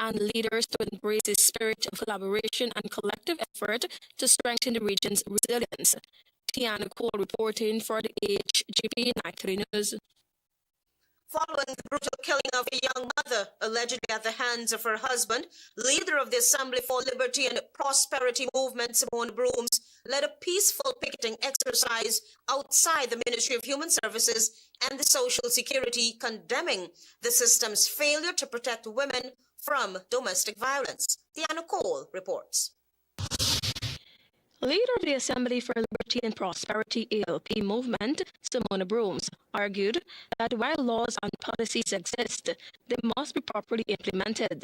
and leaders to embrace a spirit of collaboration and collective effort to strengthen the region's resilience. Tiana Cole reporting for the HGP Nightly News. Following the brutal killing of a young mother, allegedly at the hands of her husband, leader of the Assembly for Liberty and Prosperity movement, Simone Brooms, led a peaceful picketing exercise outside the Ministry of Human Services and the Social Security, condemning the system's failure to protect women from domestic violence. Diana Cole reports. Leader of the Assembly for Liberty and Prosperity ALP movement, Simone Brooms, argued that while laws and policies exist, they must be properly implemented.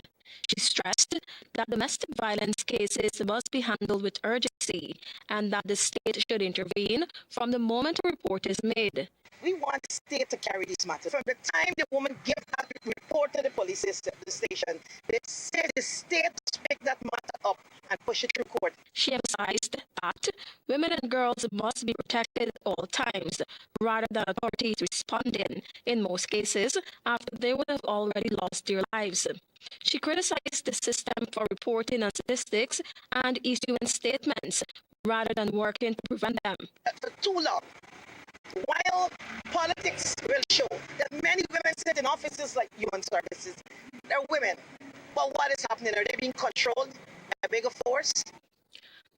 She stressed that domestic violence cases must be handled with urgency and that the state should intervene from the moment a report is made. We want the state to carry this matter. From the time the woman gives that report to the police station, they say the state must pick that matter up and push it through court. She emphasized that women and girls must be protected at all times, rather than authorities responding, in most cases, after they would have already lost their lives. She criticized the system for reporting on statistics and issuing statements, rather than working to prevent them. For too long, while politics will show that many women sit in offices like human services, they're women. But what is happening? Are they being controlled by a bigger force?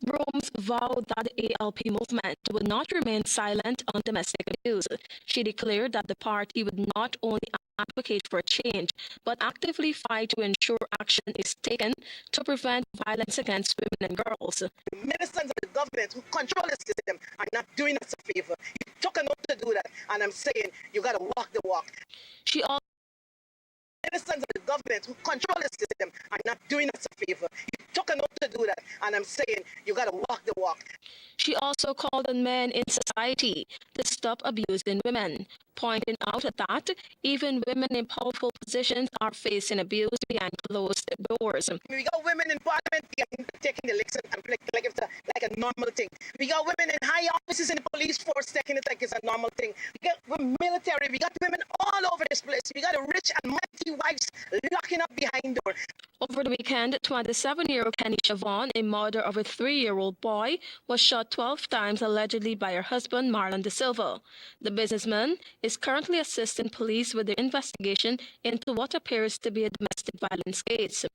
Brooms vowed that the ALP movement would not remain silent on domestic abuse. She declared that the party would not only advocate for change, but actively fight to ensure action is taken to prevent violence against women and girls. The ministers of the government who control the system are not doing us a favor. You took an oath to do that, and I'm saying you got to walk the walk. She also Ministers of the government who control the system are not doing us a favor. You took an oath to do that, and I'm saying you got to walk the walk. She also called on men in society to stop abusing women, pointing out that even women in powerful positions are facing abuse behind closed doors. We got women in parliament taking the licks and like it's like a normal thing. We got women in high offices in the police force taking it like it's a normal thing. We got military, we got women all over this place. We got a rich and mighty wives locking up behind doors. Over the weekend, 27-year-old Kenisha Vaughn, a mother of a 3-year-old boy, was shot 12 times allegedly by her husband, Marlon De Silva. The businessman is currently assisting police with their investigation into what appears to be a domestic violence case.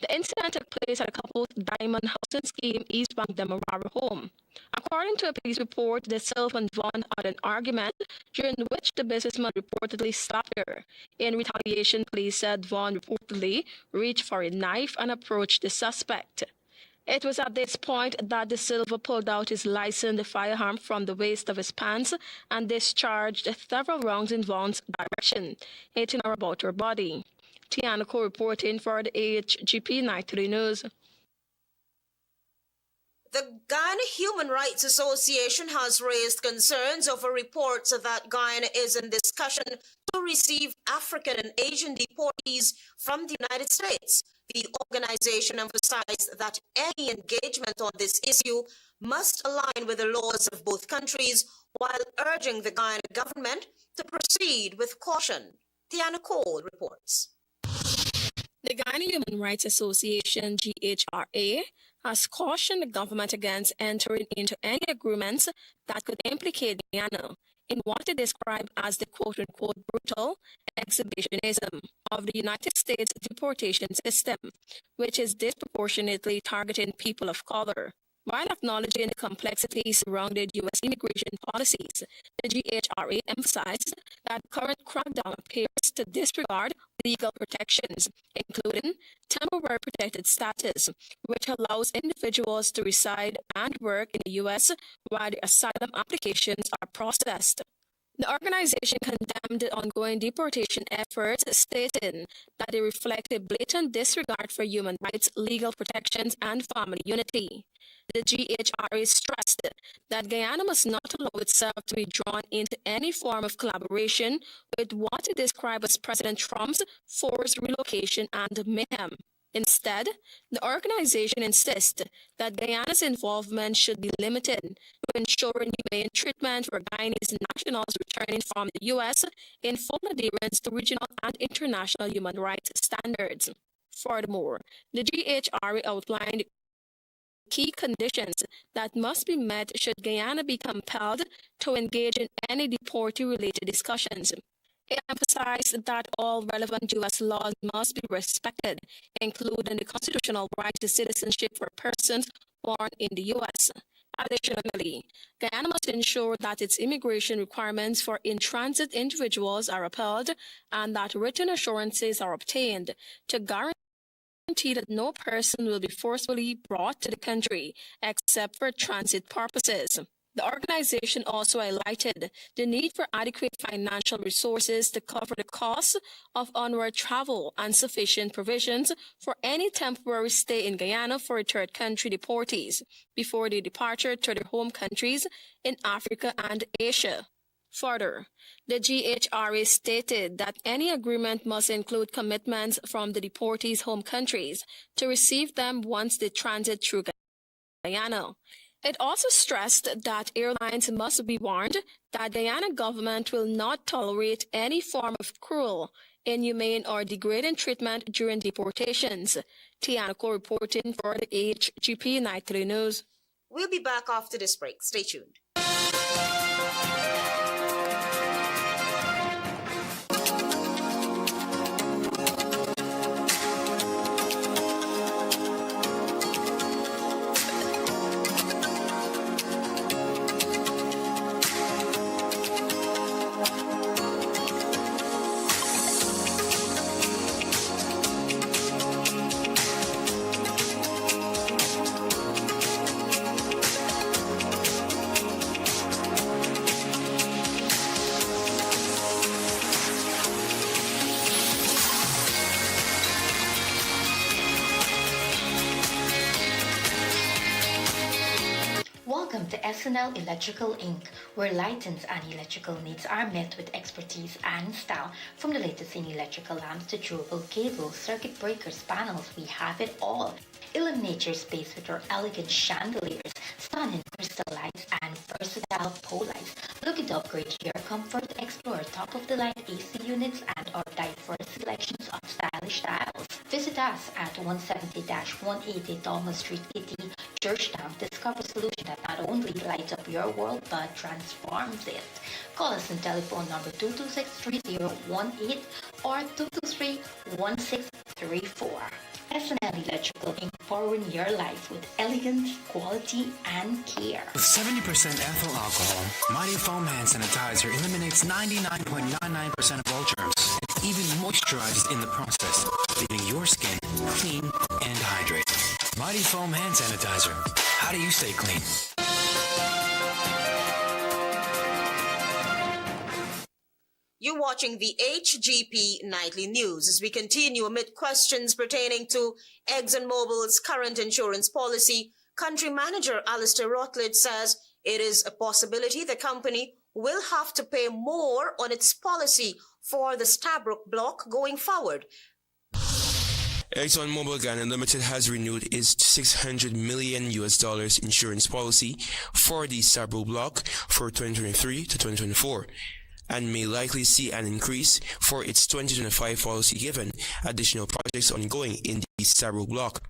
The incident took place at a couple's Diamond Housing Scheme East Bank Demerara home. According to a police report, De Silva and Vaughn had an argument during which the businessman reportedly slapped her. In retaliation, police said Vaughn reportedly reached for a knife and approached the suspect. It was at this point that De Silva pulled out his licensed firearm from the waist of his pants and discharged several rounds in Vaughn's direction, hitting her about her body. Tiana Cole reporting for the HGP Nightly News. The Guyana Human Rights Association has raised concerns over reports that Guyana is in discussion to receive African and Asian deportees from the United States. The organization emphasized that any engagement on this issue must align with the laws of both countries, while urging the Guyana government to proceed with caution. Tiana Cole reports. The Guyana Human Rights Association, GHRA, has cautioned the government against entering into any agreements that could implicate Guyana in what it described as the quote-unquote brutal exhibitionism of the United States deportation system, which is disproportionately targeting people of color. While acknowledging the complexities surrounding U.S. immigration policies, the GHRA emphasized that current crackdown appears to disregard legal protections, including temporary protected status, which allows individuals to reside and work in the U.S. while their asylum applications are processed. The organization condemned the ongoing deportation efforts, stating that they reflect a blatant disregard for human rights, legal protections, and family unity. The GHRA stressed that Guyana must not allow itself to be drawn into any form of collaboration with what it described as President Trump's forced relocation and mayhem. Instead, the organization insists that Guyana's involvement should be limited to ensuring humane treatment for Guyanese nationals returning from the U.S. in full adherence to regional and international human rights standards. Furthermore, the GHRA outlined key conditions that must be met should Guyana be compelled to engage in any deportee-related discussions. It emphasized that all relevant U.S. laws must be respected, including the constitutional right to citizenship for persons born in the U.S. Additionally, Guyana must ensure that its immigration requirements for in-transit individuals are upheld and that written assurances are obtained to guarantee that no person will be forcibly brought to the country except for transit purposes. The organization also highlighted the need for adequate financial resources to cover the costs of onward travel and sufficient provisions for any temporary stay in Guyana for third country deportees before their departure to their home countries in Africa and Asia. Further, the GHRA stated that any agreement must include commitments from the deportees' home countries to receive them once they transit through Guyana. It also stressed that airlines must be warned that the Guyana government will not tolerate any form of cruel, inhumane, or degrading treatment during deportations. Tianako reporting for the HGP Nightly News. We'll be back after this break. Stay tuned. Welcome to SNL Electrical Inc., where lighting and electrical needs are met with expertise and style. From the latest in electrical lamps to durable cables, circuit breakers, panels, we have it all. Illuminate your space with our elegant chandeliers, stunning crystal lights, and versatile pole lights. Looking to upgrade your comfort? Explore top-of-the-line AC units and our diverse selections of stylish styles. Visit us at 170-180 Thomas Street, Kitty, Georgetown. Discover a solution that not only lights up your world but transforms it. Call us on telephone number 226-3018 or 223-1634. SNL Electrical Inc. powering your life with elegance, quality, and care. With 70% ethyl alcohol, Mighty Foam Hand Sanitizer eliminates 99.99% of all germs. It's even moisturized in the process, leaving your skin clean and hydrated. Mighty Foam Hand Sanitizer. How do you stay clean? You're watching the HGP Nightly News as we continue amid questions pertaining to ExxonMobil's current insurance policy. Country manager Alistair Rutledge says it is a possibility the company will have to pay more on its policy for the Stabroek block going forward. ExxonMobil Guyana Limited has renewed its $600 million insurance policy for the Stabroek block for 2023 to 2024. And may likely see an increase for its 2025 policy given additional projects ongoing in the Stabroek block.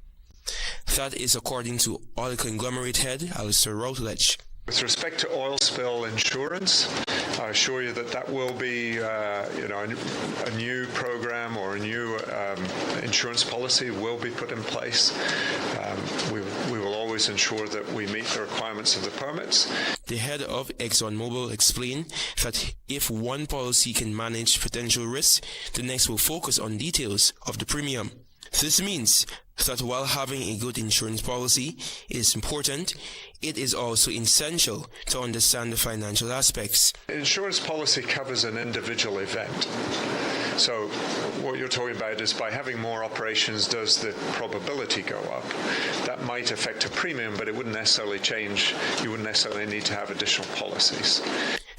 That is according to oil conglomerate head Alistair Rutledge. With respect to oil spill insurance, I assure you that will be a new program or a new insurance policy will be put in place. We will always ensure that we meet the requirements of the permits. The head of ExxonMobil explained that if one policy can manage potential risks, the next will focus on details of the premium. This means that while having a good insurance policy is important, it is also essential to understand the financial aspects. Insurance policy covers an individual event. So what you're talking about is by having more operations, does the probability go up? That might affect a premium, but it wouldn't necessarily change. You wouldn't necessarily need to have additional policies.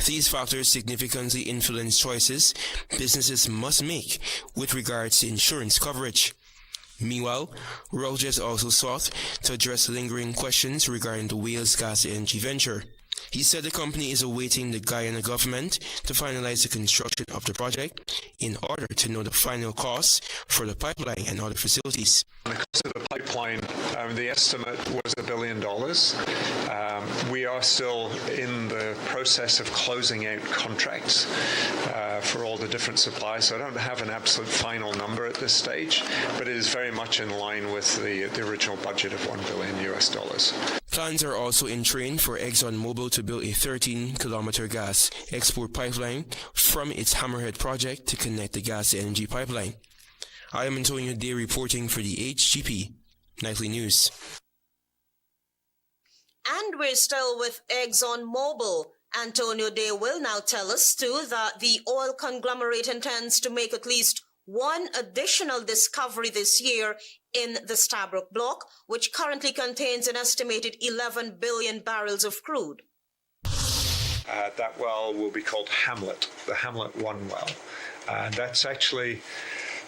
These factors significantly influence choices businesses must make with regards to insurance coverage. Meanwhile, Rogers also sought to address lingering questions regarding the Wales Gas LNG venture. He said the company is awaiting the Guyana government to finalize the construction of the project in order to know the final costs for the pipeline and other facilities. The cost of the pipeline, the estimate was $1 billion. We are still in the process of closing out contracts for all the different supplies, so I don't have an absolute final number at this stage, but it is very much in line with the original budget of $1 billion. Plans are also in train for ExxonMobil to build a 13-kilometer gas export pipeline from its Hammerhead project to connect the gas to energy pipeline. I am Antonio Day reporting for the HGP Nightly News. And we're still with ExxonMobil. Antonio Day will now tell us too that the oil conglomerate intends to make at least one additional discovery this year in the Stabroek Block, which currently contains an estimated 11 billion barrels of crude. That well will be called Hamlet, the Hamlet 1 well. And that's actually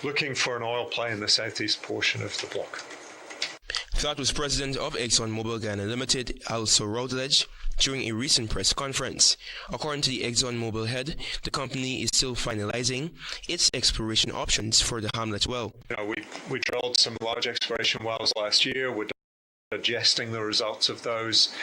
looking for an oil play in the southeast portion of the block. That was President of ExxonMobil Guyana Limited, Also Routledge, during a recent press conference. According to the ExxonMobil head, the company is still finalizing its exploration options for the Hamlet well. We drilled some large exploration wells last year. We're digesting the results of those.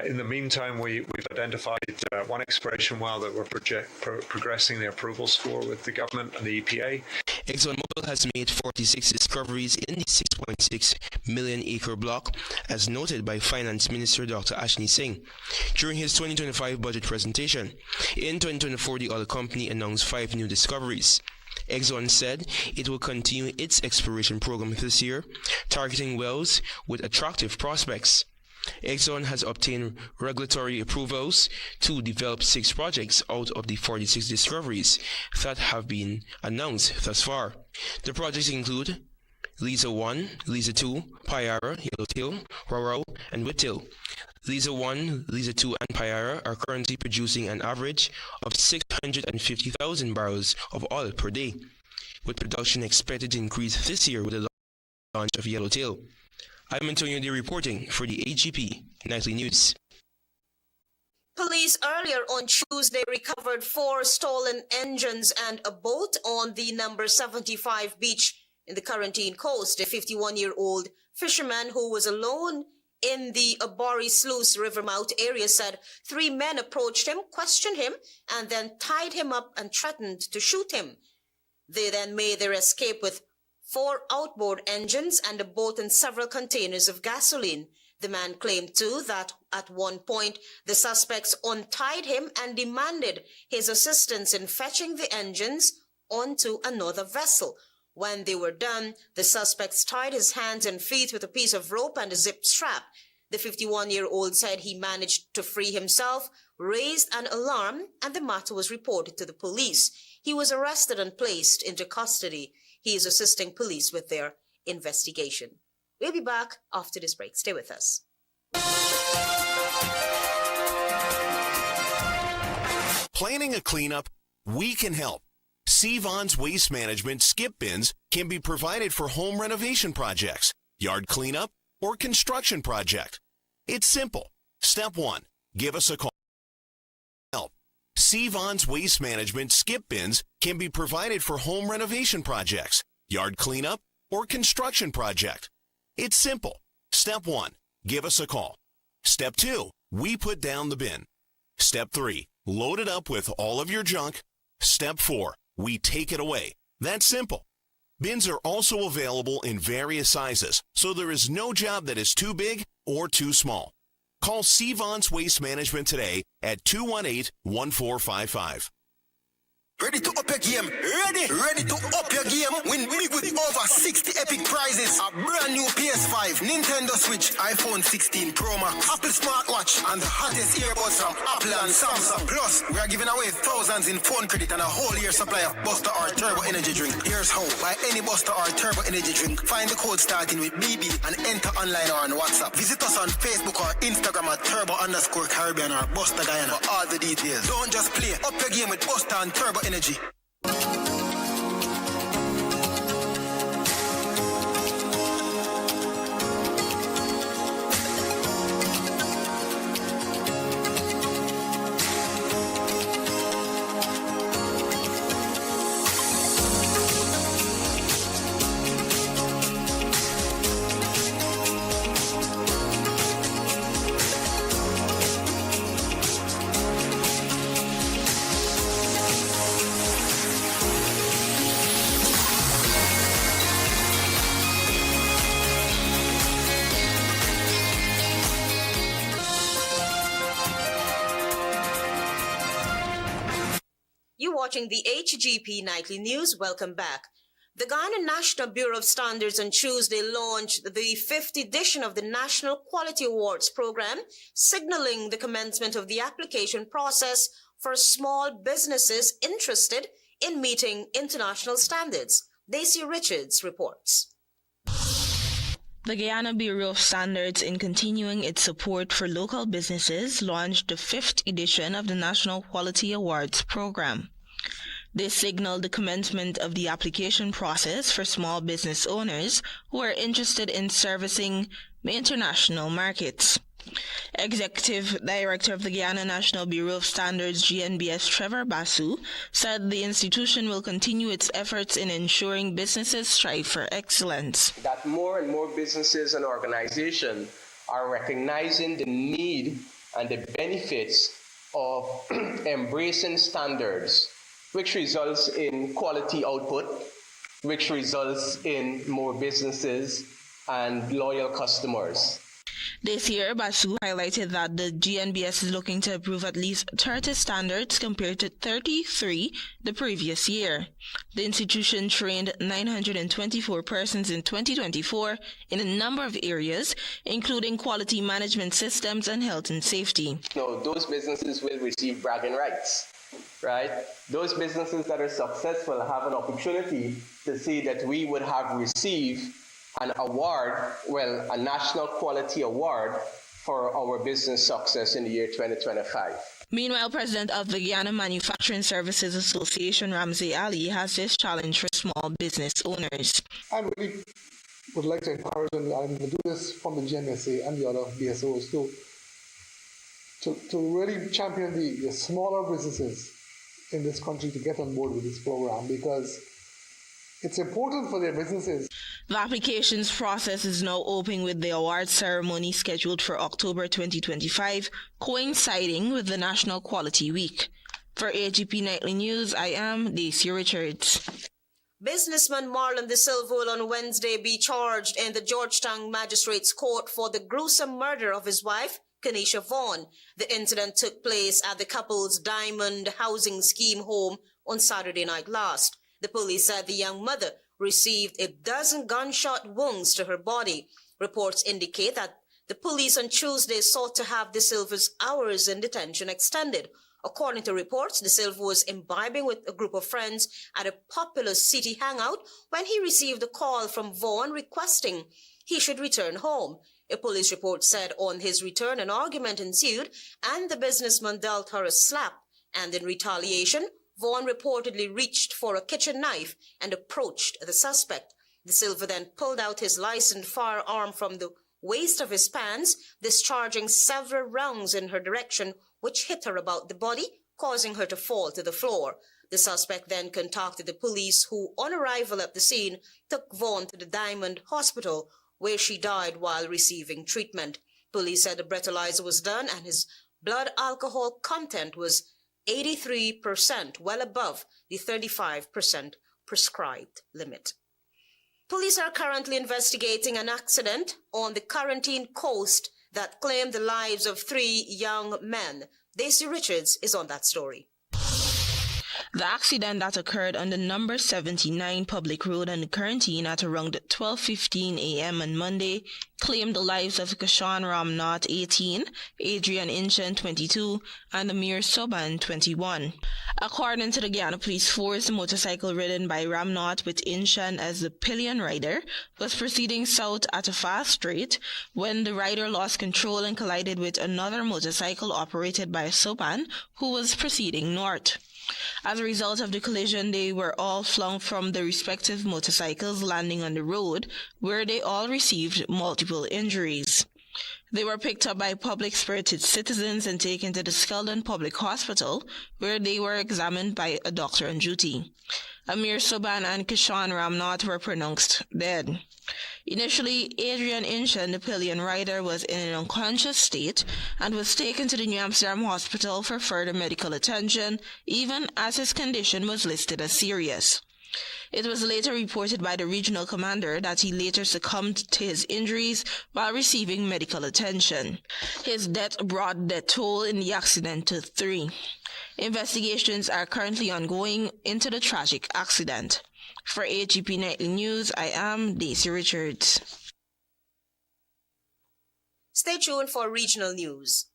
In the meantime, we've identified one exploration well that we're progressing the approvals for with the government and the EPA. ExxonMobil has made 46 discoveries in the 6.6 million acre block, as noted by Finance Minister Dr. Ashni Singh during his 2025 budget presentation. In 2024, the oil company announced 5 new discoveries. Exxon said it will continue its exploration program this year, targeting wells with attractive prospects. Exxon has obtained regulatory approvals to develop 6 projects out of the 46 discoveries that have been announced thus far. The projects include Liza 1, Liza 2, Payara, Yellowtail, Roro, and Whittail. Liza 1, Liza 2, and Payara are currently producing an average of 650,000 barrels of oil per day, with production expected to increase this year with the launch of Yellowtail. I'm Antonio Day reporting for the HGP Nightly News. Police earlier on Tuesday recovered 4 stolen engines and a boat on the number 75 beach in the Quarantine Coast. A 51-year-old fisherman who was alone in the Abori Sluice Rivermouth area said 3 men approached him, questioned him, and then tied him up and threatened to shoot him. They then made their escape with 4 outboard engines and a boat and several containers of gasoline. The man claimed too that at one point the suspects untied him and demanded his assistance in fetching the engines onto another vessel. When they were done, the suspects tied his hands and feet with a piece of rope and a zip strap. The 51-year-old said he managed to free himself, raised an alarm, and the matter was reported to the police. He was arrested and placed into custody. He is assisting police with their investigation. We'll be back after this break. Stay with us. Planning a cleanup? We can help. Sevon's Waste Management skip bins can be provided for home renovation projects, yard cleanup, or construction project. It's simple. Step 1. Give us a call. Help. Sevon's Waste Management skip bins can be provided for home renovation projects, yard cleanup, or construction project. It's simple. Step 1. Give us a call. Step 2. We put down the bin. Step 3. Load it up with all of your junk. Step 4. We take it away. That's simple. Bins are also available in various sizes, so there is no job that is too big or too small. Call Sevon's Waste Management today at 218-1455. Ready to up your game? Ready to up your game? Win big with over 60 epic prizes. A brand new PS5, Nintendo Switch, iPhone 16 Pro Max, Apple Smartwatch, and the hottest earbuds from Apple and Samsung. Plus, we are giving away thousands in phone credit and a whole year supply of Buster or Turbo Energy Drink. Here's how. Buy any Buster or Turbo Energy Drink. Find the code starting with BB and enter online or on WhatsApp. Visit us on Facebook or Instagram at Turbo_Caribbean or Buster Guyana for all the details. Don't just play. Up your game with Buster and Turbo Energy. You're watching the HGP Nightly News. Welcome back. The Guyana National Bureau of Standards on Tuesday launched the 5th edition of the National Quality Awards program, signaling the commencement of the application process for small businesses interested in meeting international standards. Daisy Richards reports. The Guyana Bureau of Standards, in continuing its support for local businesses, launched the 5th edition of the National Quality Awards program. They signaled the commencement of the application process for small business owners who are interested in servicing international markets. Executive Director of the Guyana National Bureau of Standards, GNBS, Trevor Basu, said the institution will continue its efforts in ensuring businesses strive for excellence. That more and more businesses and organizations are recognizing the need and the benefits of embracing standards, which results in quality output, which results in more businesses and loyal customers. This year, Basu highlighted that the GNBS is looking to approve at least 30 standards compared to 33 the previous year. The institution trained 924 persons in 2024 in a number of areas, including quality management systems and health and safety. No, those businesses will receive bragging rights, right? Those businesses that are successful have an opportunity to see that we would have received an award, a national quality award for our business success in the year 2025. Meanwhile, President of the Guyana Manufacturing Services Association, Ramsey Ali, has this challenge for small business owners. I really would like to encourage, and I'm going to do this from the GNSA and the other BSOs too, to really champion the smaller businesses in this country to get on board with this program, because it's important for their businesses. The applications process is now open, with the award ceremony scheduled for October 2025, coinciding with the National Quality Week. For HGP Nightly News, I am Daisy Richards. Businessman Marlon De Silva will on Wednesday be charged in the Georgetown Magistrates Court for the gruesome murder of his wife, Kenesha Vaughn. The incident took place at the couple's Diamond Housing Scheme home on Saturday night last. The police said the young mother received a dozen gunshot wounds to her body. Reports indicate that the police on Tuesday sought to have De Silva's hours in detention extended. According to reports, De Silva was imbibing with a group of friends at a popular city hangout when he received a call from Vaughn requesting he should return home. A police report said on his return an argument ensued and the businessman dealt her a slap, and in retaliation, Vaughn reportedly reached for a kitchen knife and approached the suspect. De Silva then pulled out his licensed firearm from the waist of his pants, discharging several rounds in her direction, which hit her about the body, causing her to fall to the floor. The suspect then contacted the police, who, on arrival at the scene, took Vaughn to the Diamond Hospital, where she died while receiving treatment. Police said the breathalyzer was done and his blood alcohol content was 83%, well above the 35% prescribed limit. Police are currently investigating an accident on the Quarantine Coast that claimed the lives of 3 young men. Daisy Richards is on that story. The accident that occurred on the number 79 public road on the Quarantine at around 12:15 a.m. on Monday claimed the lives of Kashan Ramnath, 18, Adrian Inchan, 22, and Amir Soban, 21. According to the Guyana Police Force, the motorcycle ridden by Ramnath with Inchan as the pillion rider was proceeding south at a fast rate when the rider lost control and collided with another motorcycle operated by Soban, who was proceeding north. As a result of the collision, they were all flung from the respective motorcycles, landing on the road, where they all received multiple injuries. They were picked up by public-spirited citizens and taken to the Skeldon Public Hospital, where they were examined by a doctor on duty. Amir Soban and Kishan Ramnath were pronounced dead. Initially, Adrian Inchan, the pillion rider, was in an unconscious state and was taken to the New Amsterdam Hospital for further medical attention, even as his condition was listed as serious. It was later reported by the regional commander that he later succumbed to his injuries while receiving medical attention. His death brought the toll in the accident to 3. Investigations are currently ongoing into the tragic accident. For HGP Nightly News, I am Daisy Richards. Stay tuned for regional news.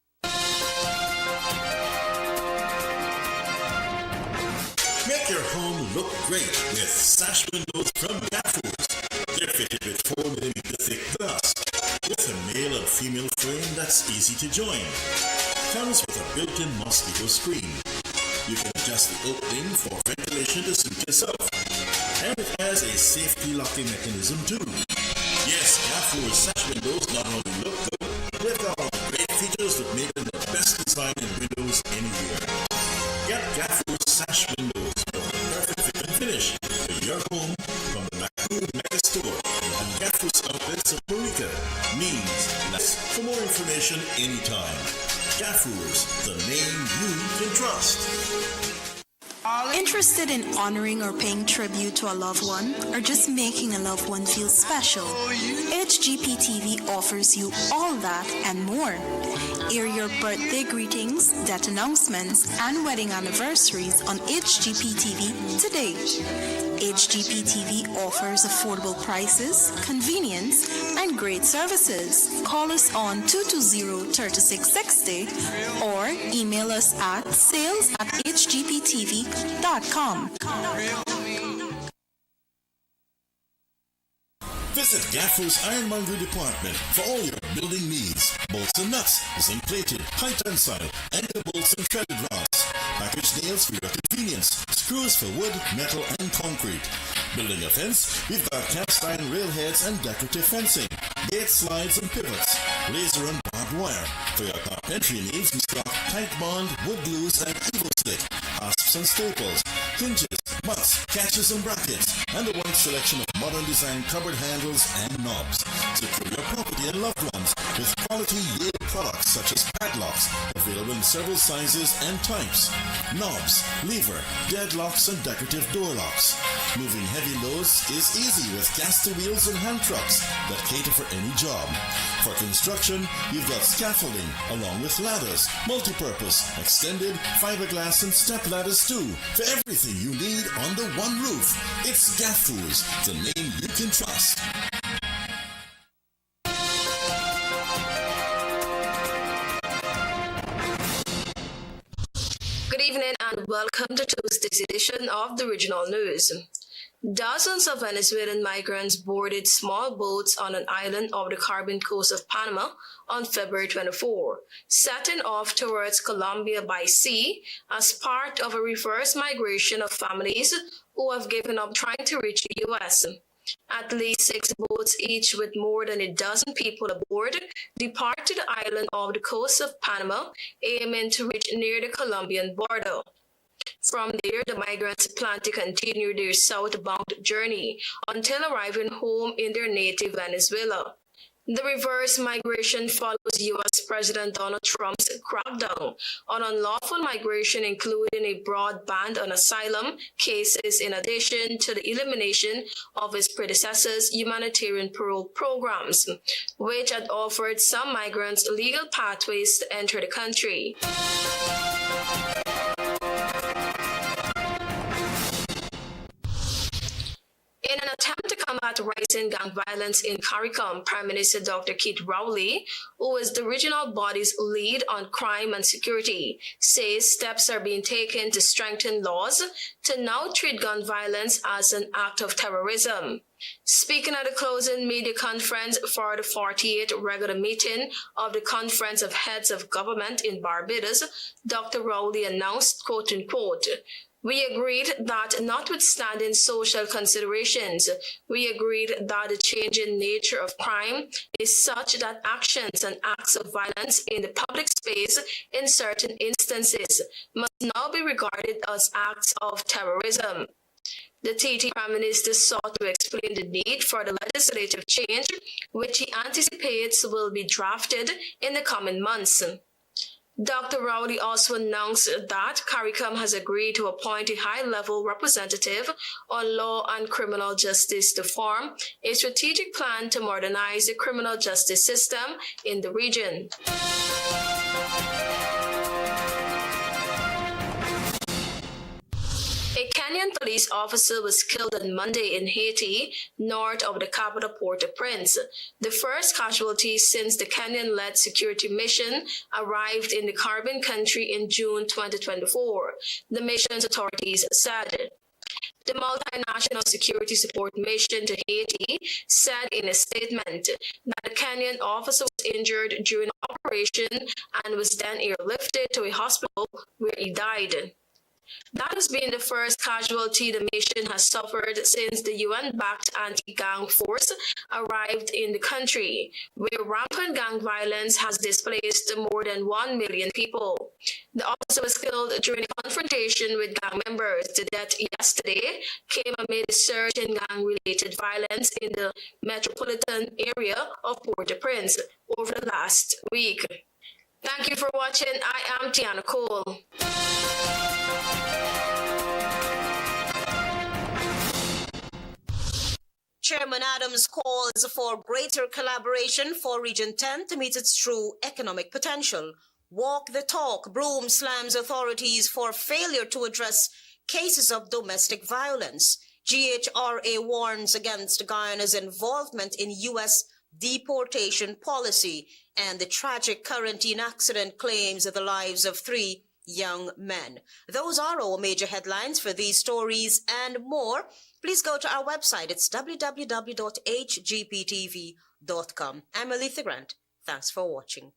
Make your home look great with sash windows from Gaffers. They're fitted with 4mm thick glass with a male and female frame that's easy to join. Comes with a built-in mosquito screen. You can adjust the opening for ventilation to suit yourself. And it has a safety locking mechanism too. Yes, Gaffers sash windows not only look good, they've got all the great features that make them the best design in windows anywhere. Get Gaffers sash windows for the perfect fit and finish for your home from the Macroon Mega Store and Gaffers outlets of Eureka, Means, Less. For more information anytime. Gaffers, the name you can trust. Interested in honoring or paying tribute to a loved one, or just making a loved one feel special? HGP TV offers you all that and more. Air your birthday greetings, death announcements, and wedding anniversaries on HGP TV today. HGP TV offers affordable prices, convenience, and great services. Call us on 220-3660 or email us at sales@hgptv.com. Visit Gaffers Ironmongery Department for all your building needs. Bolts and nuts, zinc plated, high tensile, anchor bolts and threaded rods. Package nails for your convenience. Screws for wood, metal, and concrete. Building a fence, we've got cast iron railheads and decorative fencing. Gate slides and pivots. Laser and barbed wire. For your carpentry needs, we stock tight bond, wood glues, and evo stick. Hasps and staples. Hinges, butts, catches, and brackets. And a wide selection of modern design cupboard handles and knobs. Secure your property and loved ones with quality Yale products such as padlocks, available in several sizes and types. Knobs, lever, deadlocks, and decorative door locks. Moving heavy loads is easy with caster wheels and hand trucks that cater for any job. For construction, you've got scaffolding along with ladders, multi-purpose, extended, fiberglass, and step ladders too. For everything you need under one roof, it's Gaffers, the name you can trust. Good evening and welcome to Tuesday's edition of the Regional News. Dozens of Venezuelan migrants boarded small boats on an island off the Caribbean coast of Panama on February 24, setting off towards Colombia by sea as part of a reverse migration of families who have given up trying to reach the U.S. At least 6 boats, each with more than a dozen people aboard, departed the island off the coast of Panama, aiming to reach near the Colombian border. From there, the migrants plan to continue their southbound journey until arriving home in their native Venezuela. The reverse migration follows U.S. President Donald Trump's crackdown on unlawful migration, including a broad ban on asylum cases, in addition to the elimination of his predecessor's humanitarian parole programs, which had offered some migrants legal pathways to enter the country. In an attempt to combat rising gang violence in CARICOM, Prime Minister Dr. Keith Rowley, who is the regional body's lead on crime and security, says steps are being taken to strengthen laws to now treat gun violence as an act of terrorism. Speaking at the closing media conference for the 48th regular meeting of the Conference of Heads of Government in Barbados, Dr. Rowley announced, quote-unquote, "We agreed that notwithstanding social considerations, we agreed that the changing nature of crime is such that actions and acts of violence in the public space in certain instances must now be regarded as acts of terrorism." The TT Prime Minister sought to explain the need for the legislative change, which he anticipates will be drafted in the coming months. Dr. Rowley also announced that CARICOM has agreed to appoint a high-level representative on law and criminal justice to form a strategic plan to modernize the criminal justice system in the region. A Kenyan police officer was killed on Monday in Haiti, north of the capital Port-au-Prince, the first casualty since the Kenyan-led security mission arrived in the Caribbean country in June 2024, the mission's authorities said. The multinational security support mission to Haiti said in a statement that the Kenyan officer was injured during the operation and was then airlifted to a hospital where he died. That has been the first casualty the mission has suffered since the UN-backed anti-gang force arrived in the country, where rampant gang violence has displaced more than 1 million people. The officer was killed during a confrontation with gang members. The death yesterday came amid a surge in gang-related violence in the metropolitan area of Port-au-Prince over the last week. Thank you for watching. I am Tiana Cole. Chairman Adams calls for greater collaboration for Region 10 to meet its true economic potential. Walk the talk. Broom slams authorities for failure to address cases of domestic violence. GHRA warns against Guyana's involvement in U.S. deportation policy, and the tragic quarantine accident claims the lives of 3 young men. Those are our major headlines. For these stories and more, please go to our website. It's www.hgptv.com. I'm Aletha Grant. Thanks for watching.